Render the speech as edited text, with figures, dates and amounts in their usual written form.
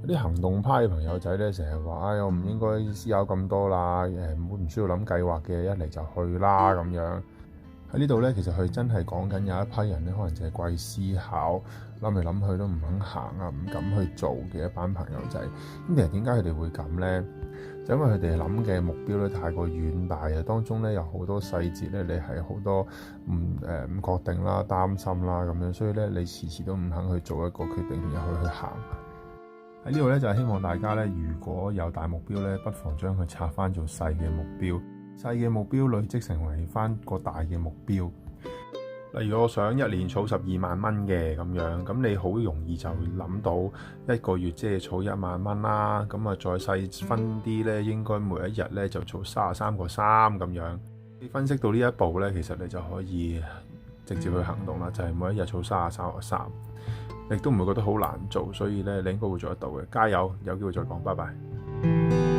有啲行動派嘅朋友仔咧，成日話：我唔應該思考咁多啦，唔需要諗計劃嘅，一嚟就去啦咁樣。喺呢度咧，其實佢真係講緊有一批人咧，可能淨係掛住思考，諗嚟諗去都唔肯行啊，唔敢去做嘅一班朋友仔。咁其實點解佢哋會咁咧？就因為佢哋諗嘅目標咧太過遠大啊，當中咧有好多細節咧，你係好多唔確定啦、擔心啦咁樣，所以咧你遲遲都唔肯去做一個決定，然後去行。喺呢度咧就係希望大家咧，如果有大目標咧，不妨將佢拆翻做細嘅目標，細嘅目標累積成為翻個大嘅目標。例如我想一年儲12萬蚊嘅咁樣，咁你好容易就諗到一個月即係儲1萬蚊啦。咁啊再細分啲咧，應該每一日咧就儲33個3咁樣。你分析到呢一步咧，其實你就可以直接去行動啦，就係每一日儲33個3，亦都唔會覺得好難做，所以咧你應該會做得到嘅。加油，有機會再講，拜拜。